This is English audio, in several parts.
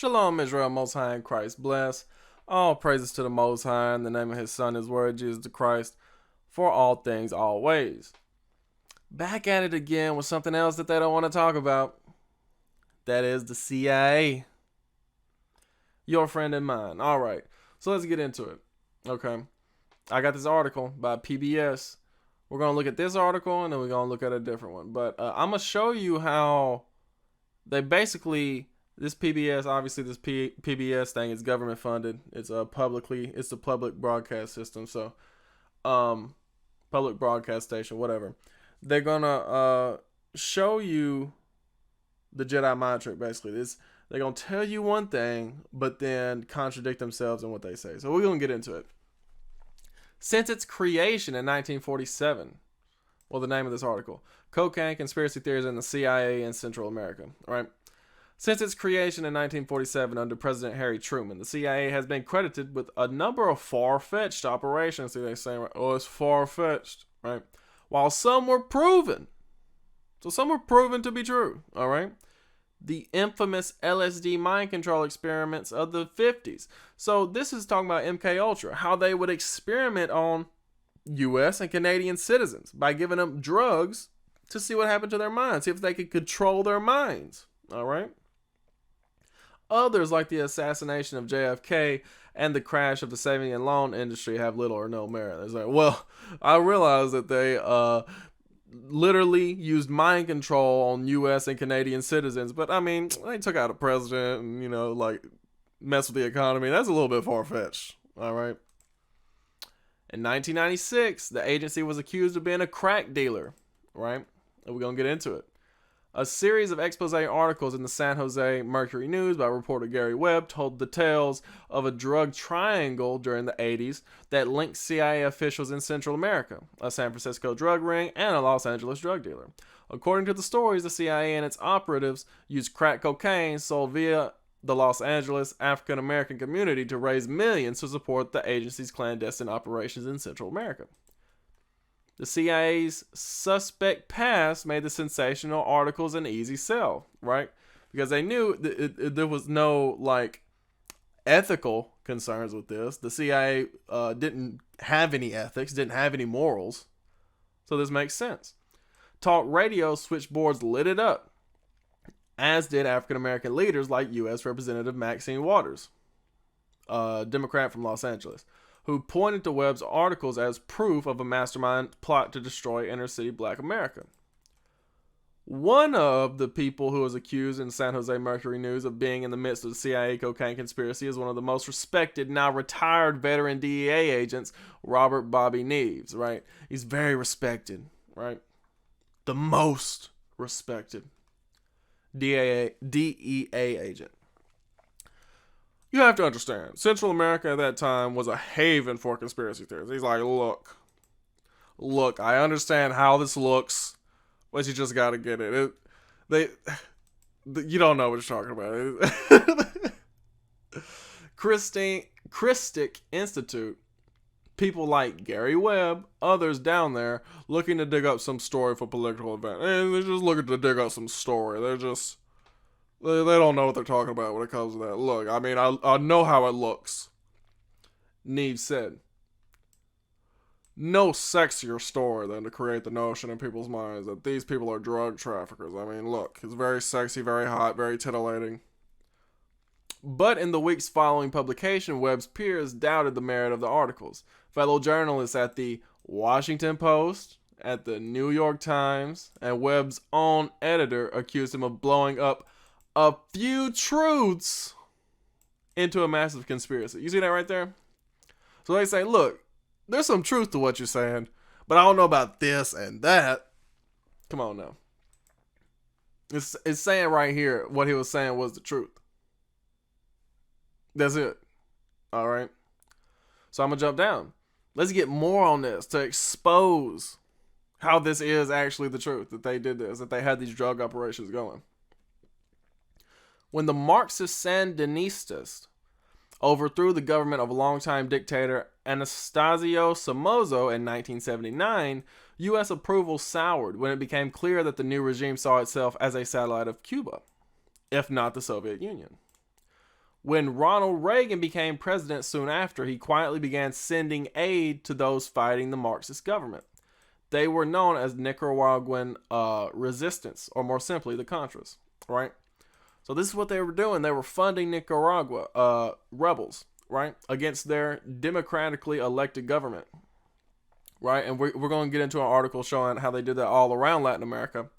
Shalom, Israel, Most High in Christ bless. All praises to the Most High in the name of His Son, His Word, Jesus the Christ, for all things, always. Back at it again with something else that they don't want to talk about. That is the CIA. Your friend and mine. All right, so let's get into it. Okay, I got this article by PBS. We're going to look at this article and then we're going to look at a different one. But I'm going to show you how they basically, this PBS, obviously this PBS thing is government funded. It's a public broadcast system. So, public broadcast station, whatever. They're going to show you the Jedi mind trick, basically. They're going to tell you one thing, but then contradict themselves in what they say. So we're going to get into it. Since its creation in 1947, well, the name of this article, Cocaine, Conspiracy Theories in the CIA in Central America, all right? Since its creation in 1947 under President Harry Truman, the CIA has been credited with a number of far-fetched operations. See, they're saying, oh, it's far-fetched, right? While some were proven. So some were proven to be true, all right? The infamous LSD mind control experiments of the 50s. So this is talking about MK Ultra, how they would experiment on U.S. and Canadian citizens by giving them drugs to see what happened to their minds, see if they could control their minds, all right? Others, like the assassination of JFK and the crash of the saving and loan industry, have little or no merit. It's like, well, I realize that they literally used mind control on U.S. and Canadian citizens, but I mean, they took out a president and, like, mess with the economy. That's a little bit far-fetched, all right? In 1996, the agency was accused of being a crack dealer, right? And we're going to get into it. A series of expose articles in the San Jose Mercury News by reporter Gary Webb told the tales of a drug triangle during the 80s that linked CIA officials in Central America, a San Francisco drug ring, and a Los Angeles drug dealer. According to the stories, the CIA and its operatives used crack cocaine sold via the Los Angeles African American community to raise millions to support the agency's clandestine operations in Central America. The CIA's suspect past made the sensational articles an easy sell, right? Because they knew there was no, like, ethical concerns with this. The CIA didn't have any ethics, didn't have any morals. So this makes sense. Talk radio switchboards lit it up, as did African American leaders like U.S. Representative Maxine Waters, a Democrat from Los Angeles, who pointed to Webb's articles as proof of a mastermind plot to destroy inner-city black America. One of the people who was accused in San Jose Mercury News of being in the midst of the CIA cocaine conspiracy is one of the most respected, now retired veteran DEA agents, Robert Bobby Neves, right? He's very respected, right? The most respected DEA agent. You have to understand, Central America at that time was a haven for conspiracy theories. He's like, look, I understand how this looks, but you just gotta get it. You don't know what you're talking about. Christic Institute, people like Gary Webb, others down there, looking to dig up some story for political event. And they're just looking to dig up some story. They don't know what they're talking about when it comes to that. Look, I mean, I know how it looks. Neves said, no sexier story than to create the notion in people's minds that these people are drug traffickers. I mean, look, it's very sexy, very hot, very titillating. But in the weeks following publication, Webb's peers doubted the merit of the articles. Fellow journalists at the Washington Post, at the New York Times, and Webb's own editor accused him of blowing up a few truths into a massive conspiracy. You see that right there? So they say, look, there's some truth to what you're saying, but I don't know about this and that. Come on now. It's saying right here what he was saying was the truth. That's it. All right. So I'm going to jump down. Let's get more on this to expose how this is actually the truth, that they did this, that they had these drug operations going. When the Marxist Sandinistas overthrew the government of longtime dictator Anastasio Somoza in 1979, U.S. approval soured when it became clear that the new regime saw itself as a satellite of Cuba, if not the Soviet Union. When Ronald Reagan became president soon after, he quietly began sending aid to those fighting the Marxist government. They were known as Nicaraguan resistance, or more simply, the Contras, right? So this is what they were doing. They were funding Nicaragua rebels, right, against their democratically elected government, right? And we're going to get into an article showing how they did that all around Latin America.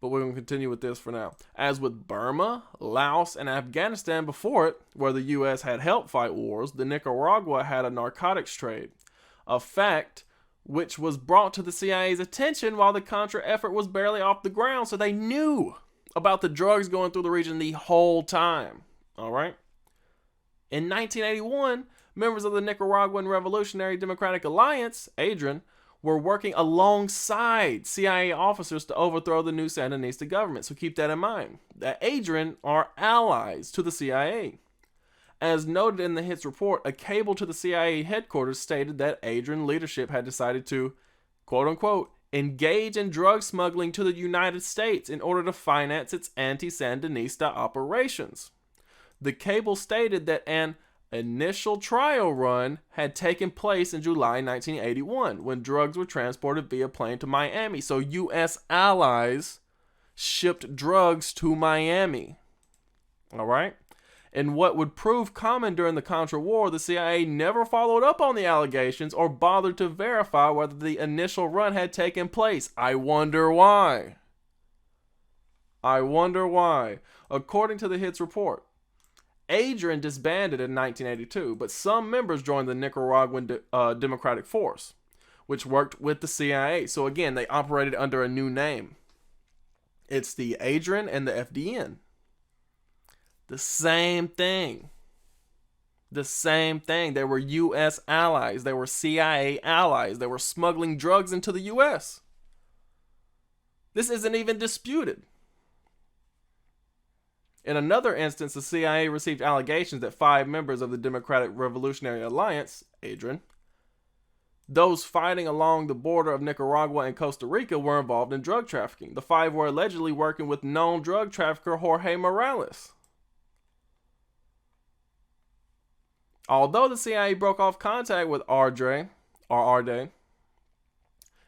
But we're going to continue with this for now. As with Burma, Laos, and Afghanistan before it, where the U.S. had helped fight wars, the Nicaragua had a narcotics trade, a fact which was brought to the CIA's attention while the Contra effort was barely off the ground, so they knew about the drugs going through the region the whole time. All right? In 1981, members of the Nicaraguan Revolutionary Democratic Alliance, ADRAN, were working alongside CIA officers to overthrow the new Sandinista government. So keep that in mind. The ADRAN are allies to the CIA. As noted in the HITS report, a cable to the CIA headquarters stated that ADRAN leadership had decided to, quote unquote, engage in drug smuggling to the United States in order to finance its anti-Sandinista operations. The cable stated that an initial trial run had taken place in July 1981 when drugs were transported via plane to Miami. So U.S. allies shipped drugs to Miami. All right? In what would prove common during the Contra War, the CIA never followed up on the allegations or bothered to verify whether the initial run had taken place. I wonder why. According to the HITS report, ADRAN disbanded in 1982, but some members joined the Nicaraguan Democratic Force, which worked with the CIA. So again, they operated under a new name. It's the ADRAN and the FDN. The same thing. They were U.S. allies. They were CIA allies. They were smuggling drugs into the U.S. This isn't even disputed. In another instance, the CIA received allegations that 5 members of the Democratic Revolutionary Alliance, ADRAN, those fighting along the border of Nicaragua and Costa Rica, were involved in drug trafficking. The 5 were allegedly working with known drug trafficker Jorge Morales. Although the CIA broke off contact with RJ,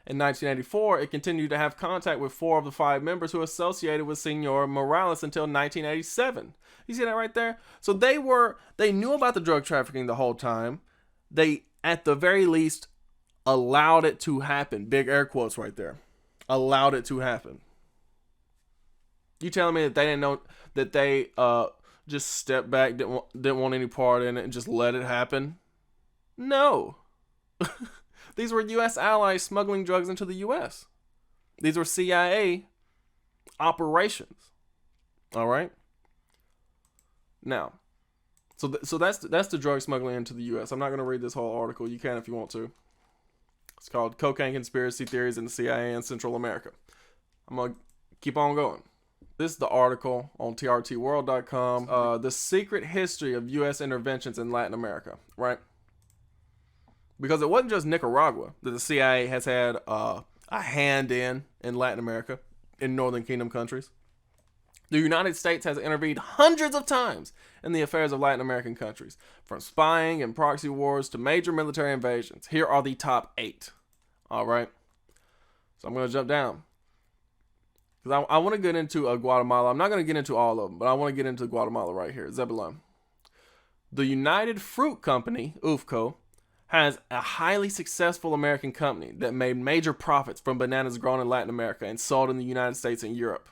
in 1984, it continued to have contact with 4 of the 5 members who associated with Senor Morales until 1987. You see that right there? So they knew about the drug trafficking the whole time. They, at the very least, allowed it to happen. Big air quotes right there. Allowed it to happen. You telling me that they didn't know, that they just stepped back, didn't want any part in it, and just let it happen? No. These were U.S. allies smuggling drugs into the U.S. These were CIA operations. All right? Now, so that's the drug smuggling into the U.S. I'm not going to read this whole article. You can if you want to. It's called Cocaine Conspiracy Theories in the CIA in Central America. I'm going to keep on going. This is the article on trtworld.com. The secret history of U.S. interventions in Latin America, right? Because it wasn't just Nicaragua that the CIA has had a hand in Latin America, in Northern Kingdom countries. The United States has intervened hundreds of times in the affairs of Latin American countries, from spying and proxy wars to major military invasions. Here are the top 8. All right. So I'm going to jump down, because I want to get into Guatemala. I'm not going to get into all of them, but I want to get into Guatemala right here. Zebulon. The United Fruit Company, UFCO, has a highly successful American company that made major profits from bananas grown in Latin America and sold in the United States and Europe.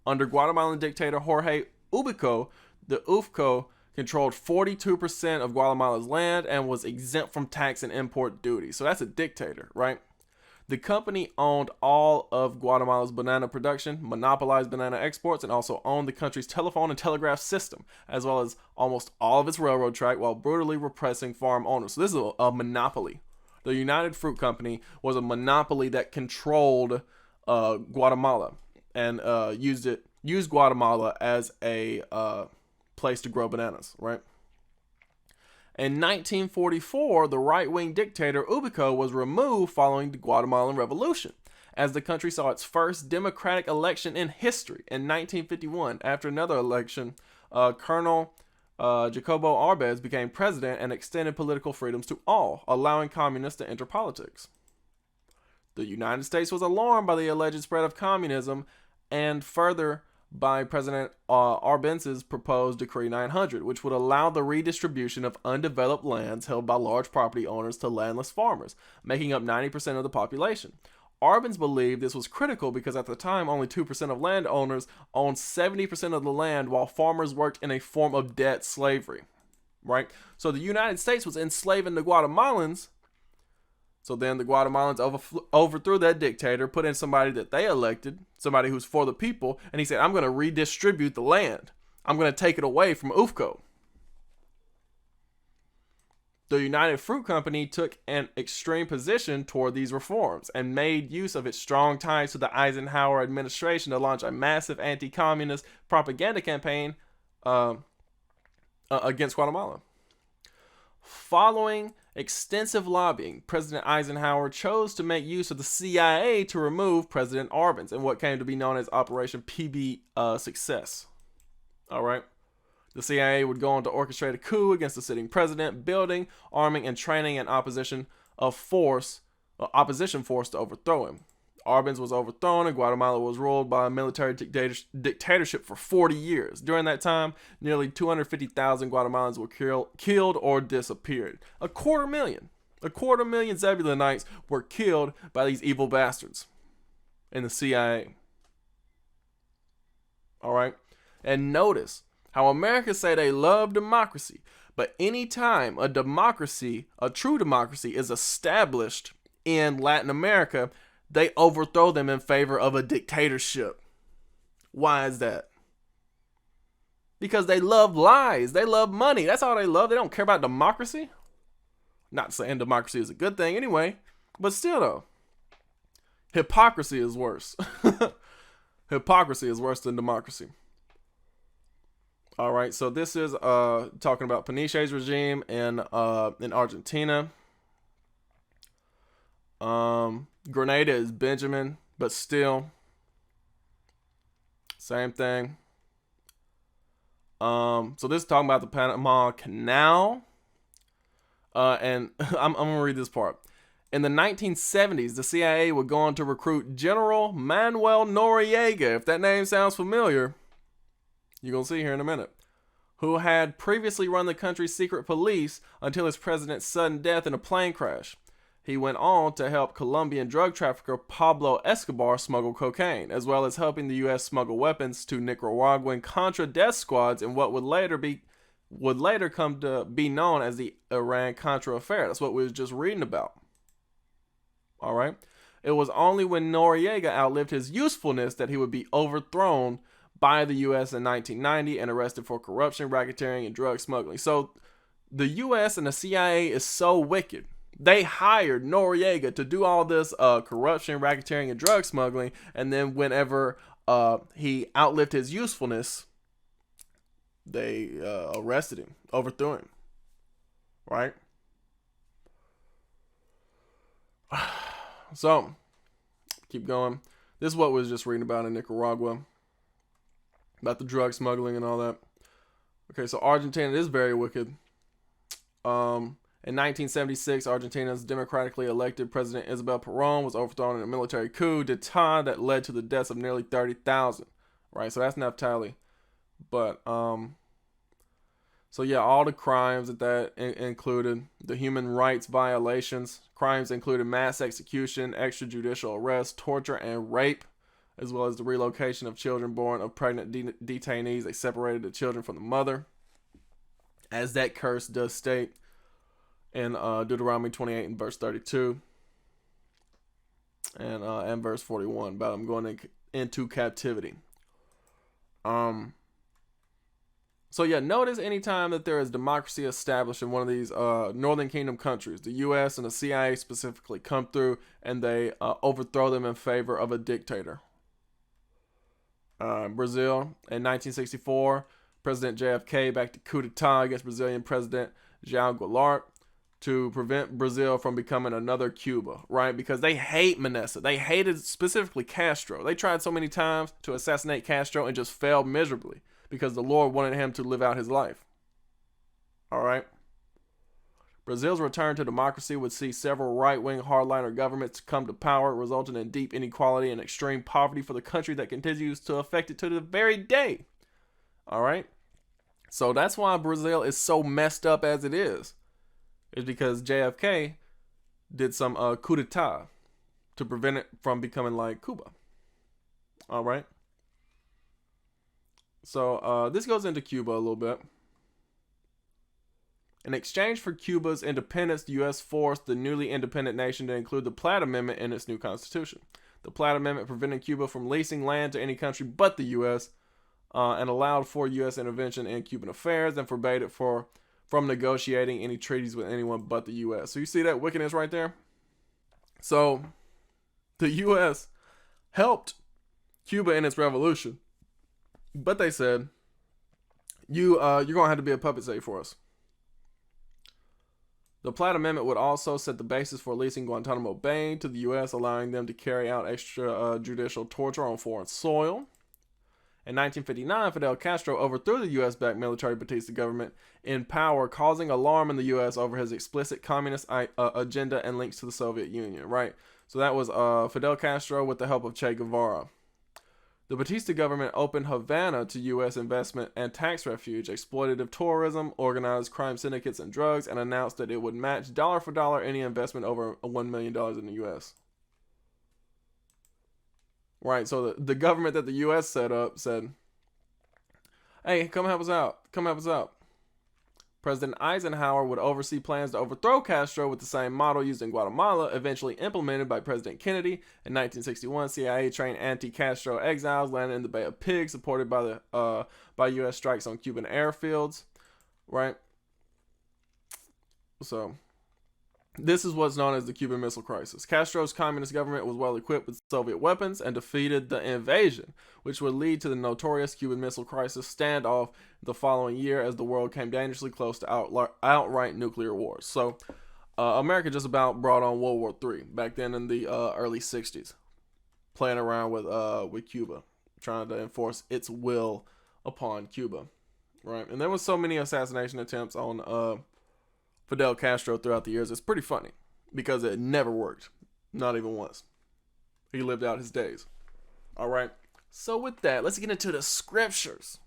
Under Guatemalan dictator Jorge Ubico, the UFCO controlled 42% of Guatemala's land and was exempt from tax and import duties. So that's a dictator, right? The company owned all of Guatemala's banana production, monopolized banana exports, and also owned the country's telephone and telegraph system, as well as almost all of its railroad track, while brutally repressing farm owners. So this is a monopoly. The United Fruit Company was a monopoly that controlled Guatemala and used Guatemala as a place to grow bananas, right? In 1944, the right-wing dictator Ubico was removed following the Guatemalan Revolution, as the country saw its first democratic election in history in 1951. After another election, Colonel Jacobo Arbenz became president and extended political freedoms to all, allowing communists to enter politics. The United States was alarmed by the alleged spread of communism and further by President Arbenz's proposed Decree 900, which would allow the redistribution of undeveloped lands held by large property owners to landless farmers, making up 90% of the population. Arbenz believed this was critical because at the time only 2% of landowners owned 70% of the land, while farmers worked in a form of debt slavery. Right? So the United States was enslaving the Guatemalans. So then the Guatemalans overthrew that dictator, put in somebody that they elected, somebody who's for the people, and he said, I'm going to redistribute the land. I'm going to take it away from UFCO. The United Fruit Company took an extreme position toward these reforms and made use of its strong ties to the Eisenhower administration to launch a massive anti-communist propaganda campaign against Guatemala. Following extensive lobbying, President Eisenhower chose to make use of the CIA to remove President Arbenz in what came to be known as Operation PB Success. All right. The CIA would go on to orchestrate a coup against the sitting president, building, arming, and training an opposition force to overthrow him. Arbenz was overthrown and Guatemala was ruled by a military dictatorship for 40 years. During that time, nearly 250,000 Guatemalans were killed or disappeared. A quarter million Zebulonites were killed by these evil bastards in the CIA. All right. And notice how Americans say they love democracy, but anytime a true democracy is established in Latin America, they overthrow them in favor of a dictatorship. Why is that? Because they love lies. They love money. That's all they love. They don't care about democracy. Not saying democracy is a good thing anyway, but still though, hypocrisy is worse. Hypocrisy is worse than democracy. All right, so this is talking about Pinochet's regime in Argentina. Grenada is Benjamin, but still, same thing. So this is talking about the Panama Canal. And I'm gonna read this part. In the 1970s, the CIA would go on to recruit General Manuel Noriega, if that name sounds familiar. You're going to see here in a minute, who had previously run the country's secret police until his president's sudden death in a plane crash. He went on to help Colombian drug trafficker Pablo Escobar smuggle cocaine, as well as helping the U.S. smuggle weapons to Nicaraguan Contra death squads in what would later come to be known as the Iran-Contra affair. That's what we was just reading about. All right. It was only when Noriega outlived his usefulness that he would be overthrown by the U.S. in 1990 and arrested for corruption, racketeering, and drug smuggling. So the U.S. and the CIA is so wicked. They hired Noriega to do all this corruption, racketeering, and drug smuggling. And then whenever he outlived his usefulness, they arrested him, overthrew him. Right? So, keep going. This is what we was just reading about in Nicaragua. About the drug smuggling and all that. Okay, so Argentina is very wicked. In 1976, Argentina's democratically elected President Isabel Perón was overthrown in a military coup d'etat that led to the deaths of nearly 30,000. Right, so that's Naftali. But, so yeah, all the crimes that included, the human rights violations. Crimes included mass execution, extrajudicial arrest, torture, and rape, as well as the relocation of children born of pregnant detainees. They separated the children from the mother, as that curse does state in Deuteronomy 28 and verse 32, and verse 41 about them going into captivity. So yeah, notice anytime that there is democracy established in one of these Northern Kingdom countries, the U.S. and the CIA specifically come through and they overthrow them in favor of a dictator. Brazil in 1964, President JFK backed a coup d'etat against Brazilian President João Goulart to prevent Brazil from becoming another Cuba, right? Because they hate Meneses. They hated specifically Castro. They tried so many times to assassinate Castro and just failed miserably because the Lord wanted him to live out his life. All right. Brazil's return to democracy would see several right-wing hardliner governments come to power, resulting in deep inequality and extreme poverty for the country that continues to affect it to the very day. All right. So that's why Brazil is so messed up as it is. It's because JFK did some coup d'etat to prevent it from becoming like Cuba. All right. So this goes into Cuba a little bit. In exchange for Cuba's independence, the U.S. forced the newly independent nation to include the Platt Amendment in its new constitution. The Platt Amendment prevented Cuba from leasing land to any country but the U.S. And allowed for U.S. intervention in Cuban affairs and forbade it from negotiating any treaties with anyone but the U.S. So you see that wickedness right there? So the U.S. helped Cuba in its revolution, but they said, you're going to have to be a puppet state for us. The Platt Amendment would also set the basis for leasing Guantanamo Bay to the U.S., allowing them to carry out extrajudicial torture on foreign soil. In 1959, Fidel Castro overthrew the U.S.-backed military Batista government in power, causing alarm in the U.S. over his explicit communist agenda and links to the Soviet Union, right? So that was Fidel Castro with the help of Che Guevara. The Batista government opened Havana to U.S. investment and tax refuge, exploitative tourism, organized crime syndicates and drugs, and announced that it would match dollar for dollar any investment over $1 million in the U.S. Right, so the government that the U.S. set up said, hey, come help us out. Come help us out. President Eisenhower would oversee plans to overthrow Castro with the same model used in Guatemala, eventually implemented by President Kennedy. In 1961, CIA trained anti-Castro exiles landed in the Bay of Pigs, supported by U.S. strikes on Cuban airfields. Right? So this is what's known as the Cuban Missile Crisis. Castro's communist government was well equipped with Soviet weapons and defeated the invasion, which would lead to the notorious Cuban Missile Crisis standoff the following year as the world came dangerously close to outright nuclear wars. So America just about brought on World War III back then in the early 60s, playing around with Cuba, trying to enforce its will upon Cuba. Right? And there was so many assassination attempts on Fidel Castro throughout the years. It's pretty funny because it never worked. Not even once. He lived out his days. All right. So with that, let's get into the scriptures.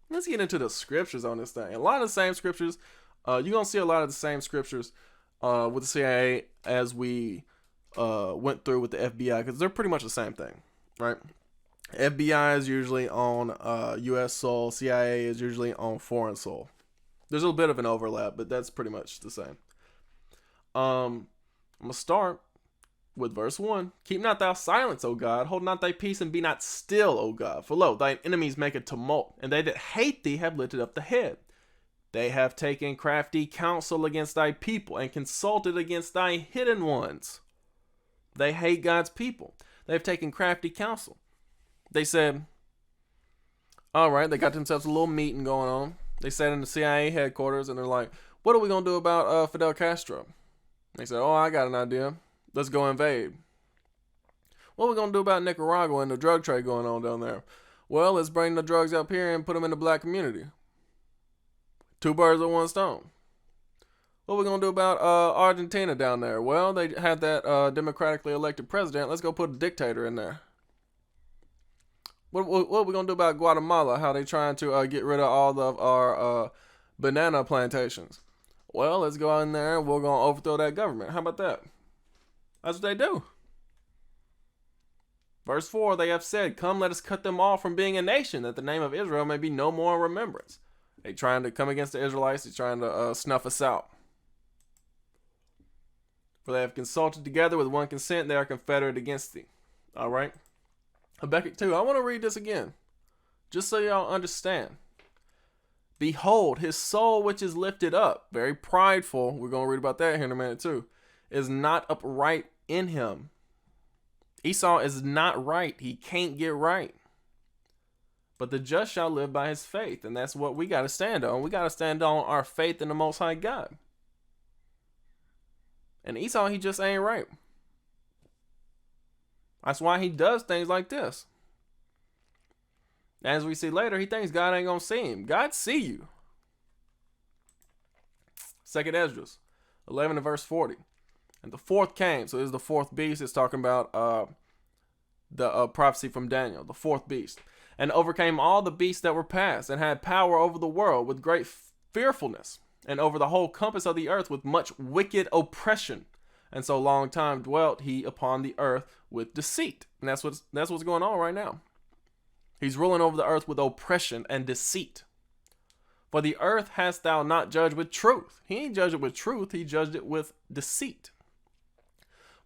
Let's get into the scriptures on this thing. A lot of the same scriptures. You're going to see a lot of the same scriptures with the CIA as we went through with the FBI, because they're pretty much the same thing, right? FBI is usually on U.S. soil. CIA is usually on foreign soil. There's a little bit of an overlap, but that's pretty much the same. I'm going to start with verse 1. Keep not thou silence, O God. Hold not thy peace, and be not still, O God. For lo, thine enemies make a tumult, and they that hate thee have lifted up the head. They have taken crafty counsel against thy people, and consulted against thy hidden ones. They hate God's people. They have taken crafty counsel. They said, all right, they got themselves a little meeting going on. They sat in the CIA headquarters and they're like, what are we going to do about Fidel Castro? They said, oh, I got an idea. Let's go invade. What are we going to do about Nicaragua and the drug trade going on down there? Well, let's bring the drugs up here and put them in the black community. Two birds with one stone. What are we going to do about Argentina down there? Well, they had that democratically elected president. Let's go put a dictator in there. What are we going to do about Guatemala? How they trying to get rid of all of our banana plantations? Well, let's go in there and we're going to overthrow that government. How about that? That's what they do. Verse 4, they have said, come, let us cut them off from being a nation, that the name of Israel may be no more in remembrance. They trying to come against the Israelites. They're trying to snuff us out. For they have consulted together with one consent. They are confederate against thee. All right. Habakkuk 2. I want to read this again, just so y'all understand. Behold, his soul which is lifted up, very prideful, we're going to read about that here in a minute too, is not upright in him. Esau is not right. He can't get right. But the just shall live by his faith, and that's what we got to stand on. We got to stand on our faith in the Most High God. And Esau, he just ain't right. That's why he does things like this. As we see later, he thinks God ain't going to see him. God see you. Second Esdras 11 and verse 40. And the fourth came. So this is the fourth beast. It's talking about the prophecy from Daniel, the fourth beast. And overcame all the beasts that were past, and had power over the world with great fearfulness, and over the whole compass of the earth with much wicked oppression. And so long time dwelt he upon the earth with deceit. And that's what's going on right now. He's ruling over the earth with oppression and deceit. For the earth hast thou not judged with truth. He ain't judged it with truth. He judged it with deceit.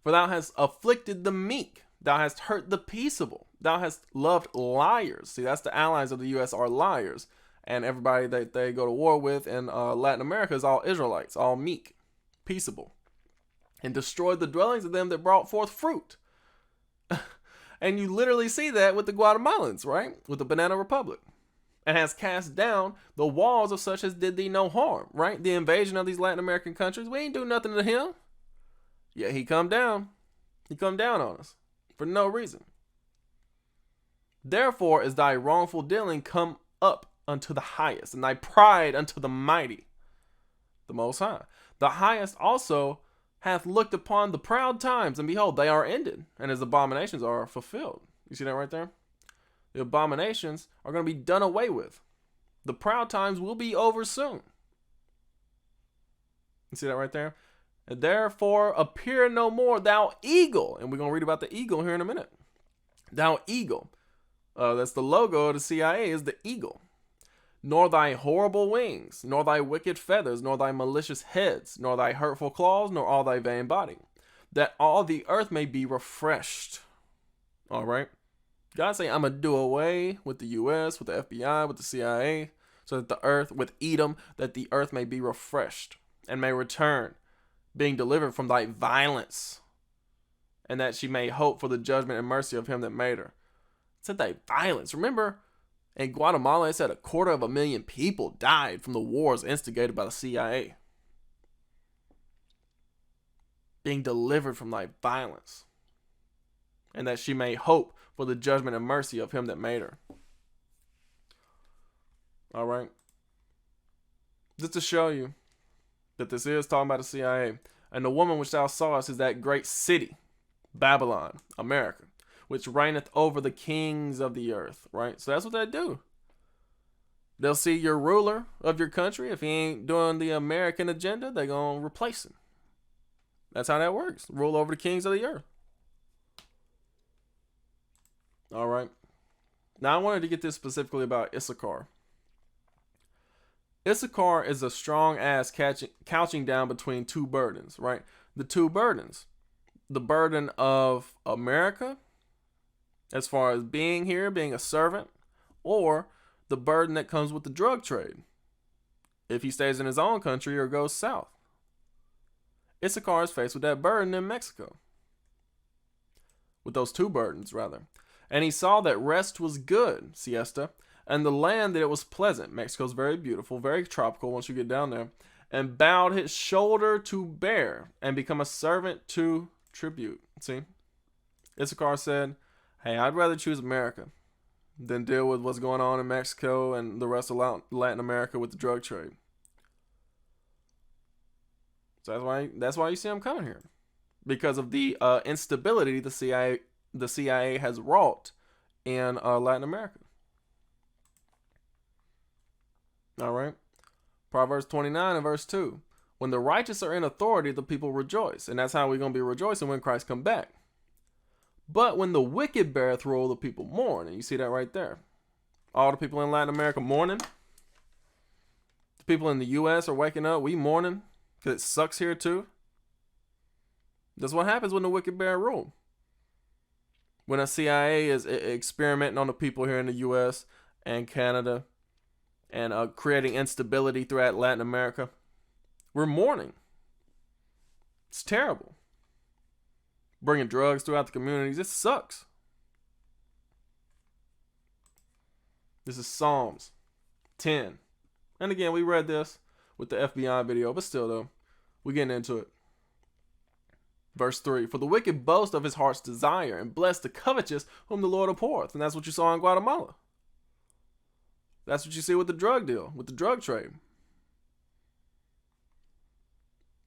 For thou hast afflicted the meek. Thou hast hurt the peaceable. Thou hast loved liars. See, that's the allies of the U.S. are liars. And everybody that they go to war with in Latin America is all Israelites, all meek, peaceable. And destroyed the dwellings of them that brought forth fruit. And you literally see that with the Guatemalans, right? With the Banana Republic. And has cast down the walls of such as did thee no harm, right? The invasion of these Latin American countries, we ain't do nothing to him. Yeah, he come down. He come down on us for no reason. Therefore is thy wrongful dealing come up unto the highest, and thy pride unto the mighty, the Most High. The highest also hath looked upon the proud times, and behold, they are ended, and his abominations are fulfilled. You see that right there? The abominations are going to be done away with. The proud times will be over soon. You see that right there? And therefore appear no more, thou eagle. And we're going to read about the eagle here in a minute. Thou eagle. That's the logo of the CIA, is the eagle. Nor thy horrible wings, nor thy wicked feathers, nor thy malicious heads, nor thy hurtful claws, nor all thy vain body, that all the earth may be refreshed. All right. God saying, I'm going to do away with the U.S., with the FBI, with the CIA, so that the earth, with Edom, that the earth may be refreshed and may return, being delivered from thy violence, and that she may hope for the judgment and mercy of him that made her. It said thy violence. Remember, in Guatemala, it said 250,000 people died from the wars instigated by the CIA. Being delivered from thy violence, and that she may hope for the judgment and mercy of him that made her. All right. Just to show you that this is talking about the CIA. And the woman which thou sawest is that great city, Babylon, America, which reigneth over the kings of the earth. Right? So that's what they do. They'll see your ruler of your country. If he ain't doing the American agenda, they're going to replace him. That's how that works. Rule over the kings of the earth. All right. Now I wanted to get this specifically about Issachar. Issachar is a strong ass couching down between two burdens, right? The two burdens. The burden of America, as far as being here, being a servant, or the burden that comes with the drug trade, if he stays in his own country or goes south. Issachar is faced with that burden in Mexico. With those two burdens, rather. And he saw that rest was good, siesta, and the land that it was pleasant. Mexico's very beautiful, very tropical once you get down there. And bowed his shoulder to bear, and become a servant to tribute. See? Issachar said, hey, I'd rather choose America than deal with what's going on in Mexico and the rest of Latin America with the drug trade. So that's why you see him coming here. Because of the instability the CIA has wrought in Latin America. All right. Proverbs 29 and verse 2. When the righteous are in authority, the people rejoice. And that's how we're going to be rejoicing when Christ come back. But when the wicked beareth rule, the people mourn. And you see that right there. All the people in Latin America mourning. The people in the U.S. are waking up. We mourning because it sucks here too. That's what happens when the wicked bear rule. When the CIA is experimenting on the people here in the U.S. and Canada and creating instability throughout Latin America, we're mourning. It's terrible. Bringing drugs throughout the communities, it sucks. This is Psalms 10. And again, we read this with the FBI video, but still though, we're getting into it. Verse 3, for the wicked boast of his heart's desire, and bless the covetous whom the Lord abhorreth. And that's what you saw in Guatemala. That's what you see with the drug deal, with the drug trade.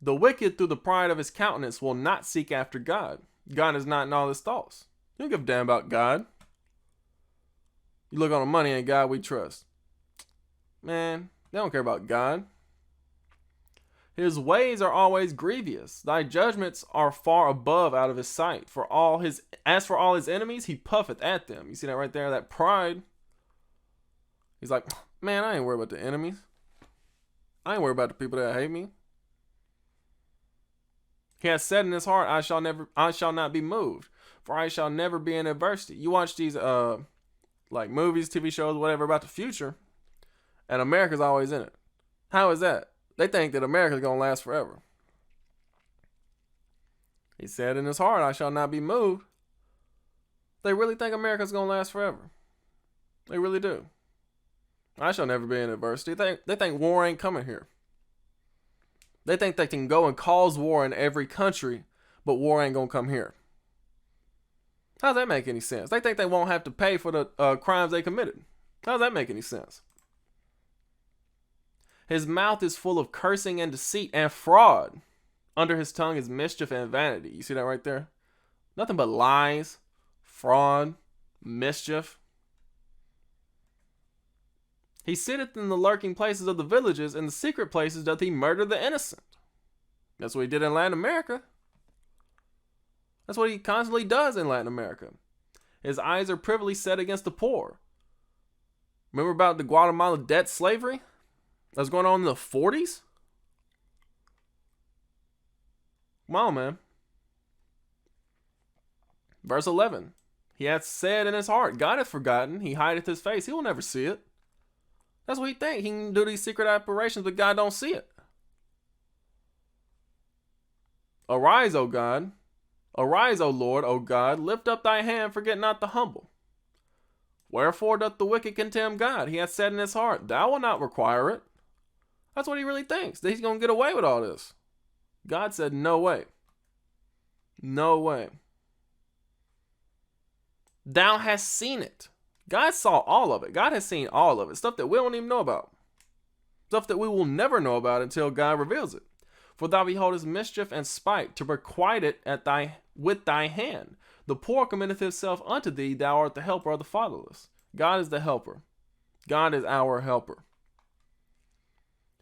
The wicked, through the pride of his countenance, will not seek after God. God is not in all his thoughts. You don't give a damn about God. You look on the money and God we trust. Man, they don't care about God. His ways are always grievous. Thy judgments are far above out of his sight. As for all his enemies, he puffeth at them. You see that right there? That pride. He's like, man, I ain't worried about the enemies. I ain't worried about the people that hate me. He has said in his heart, I shall not be moved, for I shall never be in adversity. You watch these like movies, TV shows, whatever about the future, and America's always in it. How is that? They think that America's gonna last forever. He said in his heart, I shall not be moved. They really think America's gonna last forever. They really do. I shall never be in adversity. They think war ain't coming here. They think they can go and cause war in every country, but war ain't gonna come here. How does that make any sense? They think they won't have to pay for the crimes they committed. How does that make any sense? His mouth is full of cursing and deceit and fraud. Under his tongue is mischief and vanity. You see that right there? Nothing but lies, fraud, mischief. He sitteth in the lurking places of the villages. In the secret places doth he murder the innocent. That's what he did in Latin America. That's what he constantly does in Latin America. His eyes are privily set against the poor. Remember about the Guatemala debt slavery? That was going on in the 40s? Come on, man. Verse 11. He hath said in his heart, God hath forgotten, he hideth his face, he will never see it. That's what he think. He can do these secret operations, but God don't see it. Arise, O God. Arise, O Lord, O God. Lift up thy hand, forget not the humble. Wherefore doth the wicked contemn God? He hath said in his heart, thou wilt not require it. That's what he really thinks, that he's going to get away with all this. God said, no way. No way. Thou hast seen it. God saw all of it. God has seen all of it. Stuff that we don't even know about. Stuff that we will never know about until God reveals it. For thou beholdest mischief and spite, to requite it with thy hand. The poor committeth himself unto thee. Thou art the helper of the fatherless. God is the helper. God is our helper.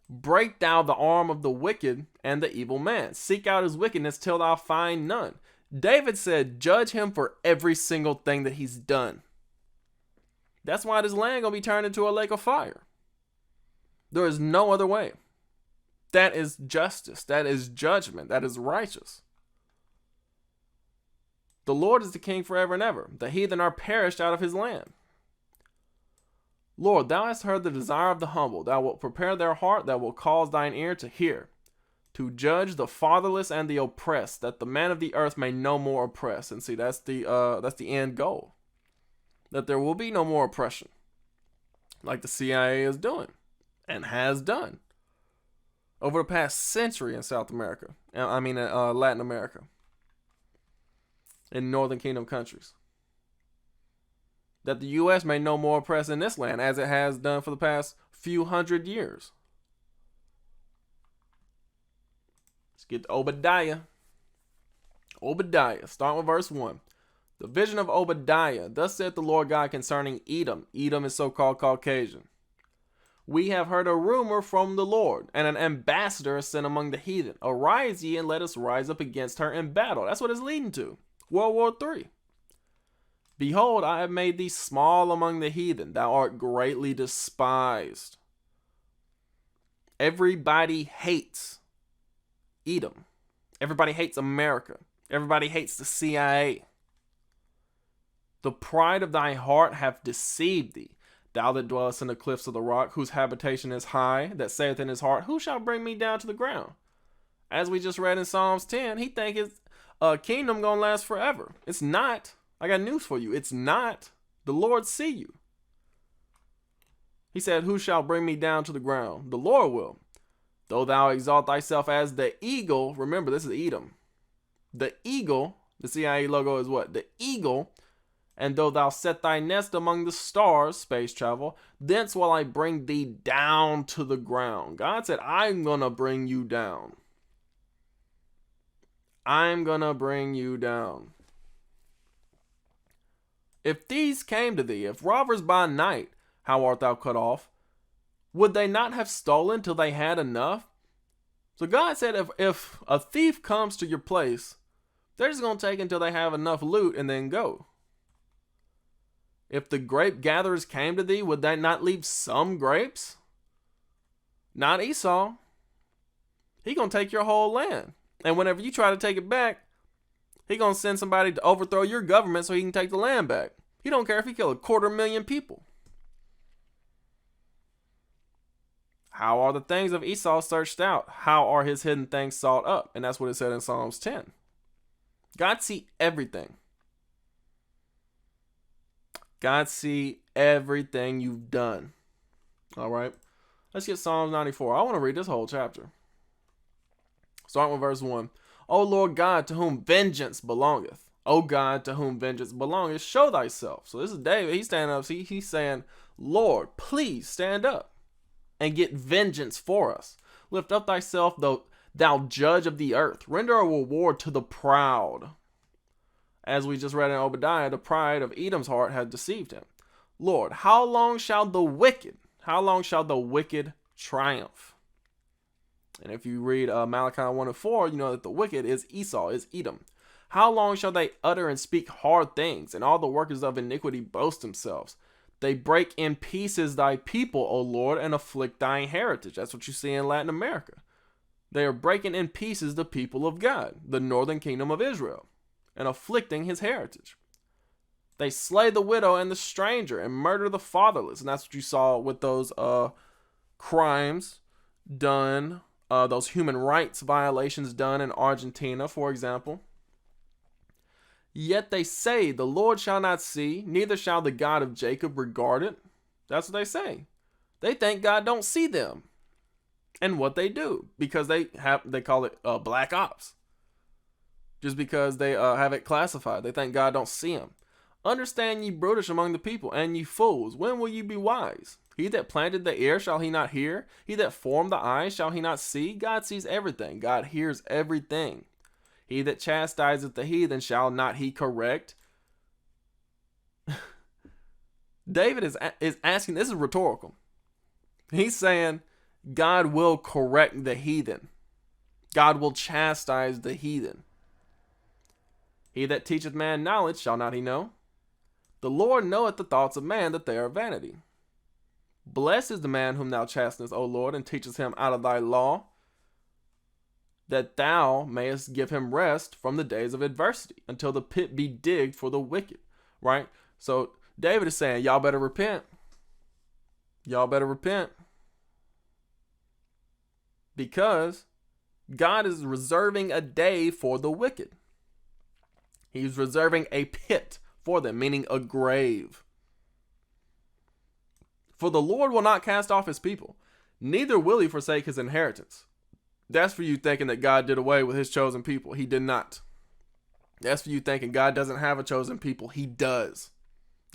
Break thou the arm of the wicked and the evil man. Seek out his wickedness till thou find none. David said, judge him for every single thing that he's done. That's why this land gonna be turned into a lake of fire. There is no other way. That is justice. That is judgment. That is righteous. The Lord is the king forever and ever. The heathen are perished out of his land. Lord, thou hast heard the desire of the humble. Thou wilt prepare their heart. Thou wilt cause thine ear to hear. To judge the fatherless and the oppressed, that the man of the earth may no more oppress. And see, that's the end goal. That there will be no more oppression. Like the CIA is doing. And has done. Over the past century in South America. Latin America. In Northern Kingdom countries. That the U.S. may no more oppress in this land as it has done for the past few hundred years. Let's get to Obadiah. Obadiah, start with verse 1. The vision of Obadiah. Thus saith the Lord God concerning Edom. Edom is so-called Caucasian. We have heard a rumor from the Lord, and an ambassador is sent among the heathen. Arise ye, and let us rise up against her in battle. That's what it's leading to. World War III. Behold, I have made thee small among the heathen. Thou art greatly despised. Everybody hates Edom. Everybody hates America. Everybody hates the CIA. The pride of thy heart hath deceived thee. Thou that dwellest in the cliffs of the rock, whose habitation is high, that saith in his heart, who shall bring me down to the ground? As we just read in Psalms 10, he think his kingdom gonna last forever. It's not. I got news for you. It's not. The Lord see you. He said, who shall bring me down to the ground? The Lord will. Though thou exalt thyself as the eagle. Remember, this is Edom. The eagle, the CIA logo is what? The eagle. And though thou set thy nest among the stars, space travel, thence will I bring thee down to the ground. God said, I'm going to bring you down. I'm gonna bring you down. If thieves came to thee, if robbers by night, how art thou cut off? Would they not have stolen till they had enough? So God said if a thief comes to your place, they're just going to take until they have enough loot and then go. If the grape gatherers came to thee, would they not leave some grapes? Not Esau. He going to take your whole land. And whenever you try to take it back, he going to send somebody to overthrow your government so he can take the land back. He don't care if he kill 250,000 people. How are the things of Esau searched out? How are his hidden things sought up? And that's what it said in Psalms 10. God see everything. God see everything you've done. All right. Let's get Psalms 94. I want to read this whole chapter. Starting with verse 1. O Lord God, to whom vengeance belongeth. O God, to whom vengeance belongeth, show thyself. So this is David. He's standing up. See, he's saying, Lord, please stand up and get vengeance for us. Lift up thyself, thou judge of the earth. Render a reward to the proud. As we just read in Obadiah, the pride of Edom's heart had deceived him. Lord, how long shall the wicked triumph? And if you read Malachi 1:4, you know that the wicked is Esau, is Edom. How long shall they utter and speak hard things, and all the workers of iniquity boast themselves? They break in pieces thy people, O Lord, and afflict thine heritage. That's what you see in Latin America. They are breaking in pieces the people of God, the northern kingdom of Israel, and afflicting his heritage. They slay the widow and the stranger and murder the fatherless. And that's what you saw with those crimes done, those human rights violations done in Argentina, for example. Yet they say, the Lord shall not see, neither shall the God of Jacob regard it. That's what they say. They think God don't see them and what they do, because they call it black ops. Just because they have it classified. They think God don't see them. Understand ye brutish among the people, and ye fools, when will you be wise? He that planted the ear, shall he not hear? He that formed the eyes, shall he not see? God sees everything. God hears everything. He that chastiseth the heathen, shall not he correct? David is asking, this is rhetorical. He's saying God will correct the heathen. God will chastise the heathen. He that teacheth man knowledge, shall not he know? The Lord knoweth the thoughts of man, that they are vanity. Blessed is the man whom thou chastenest, O Lord, and teachest him out of thy law, that thou mayest give him rest from the days of adversity, until the pit be digged for the wicked. Right? So David is saying, y'all better repent. Y'all better repent. Because God is reserving a day for the wicked. He's reserving a pit for them, meaning a grave. For the Lord will not cast off his people, neither will he forsake his inheritance. That's for you thinking that God did away with his chosen people. He did not. That's for you thinking God doesn't have a chosen people. He does.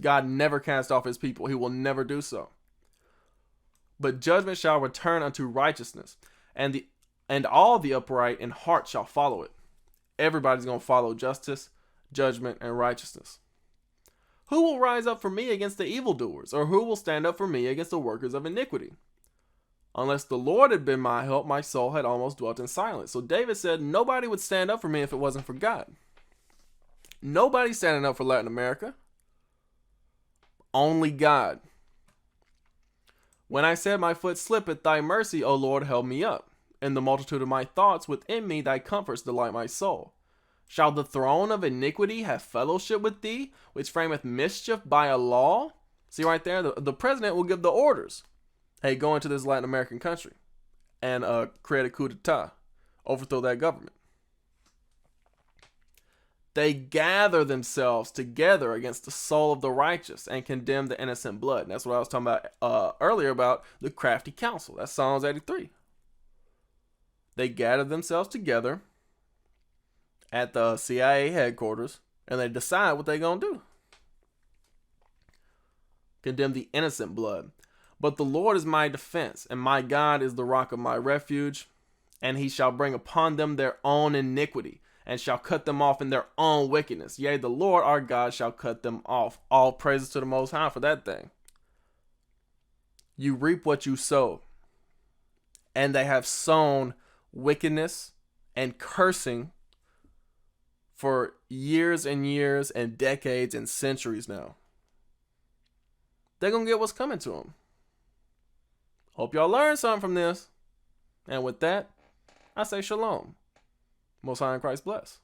God never cast off his people. He will never do so. But judgment shall return unto righteousness, and all the upright in heart shall follow it. Everybody's going to follow justice, judgment, and righteousness. Who will rise up for me against the evildoers, or who will stand up for me against the workers of iniquity? Unless the Lord had been my help, my soul had almost dwelt in silence. So David said nobody would stand up for me if it wasn't for God. Nobody's standing up for Latin America. Only God. When I said my foot slippeth, thy mercy, O Lord, held me up. In the multitude of my thoughts, within me thy comforts delight my soul. Shall the throne of iniquity have fellowship with thee, which frameth mischief by a law? See right there, the president will give the orders. Hey, go into this Latin American country and create a coup d'etat, overthrow that government. They gather themselves together against the soul of the righteous and condemn the innocent blood. And that's what I was talking about earlier about the crafty counsel. That's Psalms 83. They gather themselves together at the CIA headquarters, and they decide what they're going to do. Condemn the innocent blood. But the Lord is my defense, and my God is the rock of my refuge, and he shall bring upon them their own iniquity, and shall cut them off in their own wickedness. Yea, the Lord our God shall cut them off. All praises to the Most High for that thing. You reap what you sow. And they have sown wickedness and cursing for years and years and decades and centuries now. They're going to get what's coming to them. Hope y'all learned something from this. And with that, I say shalom. Most High in Christ bless.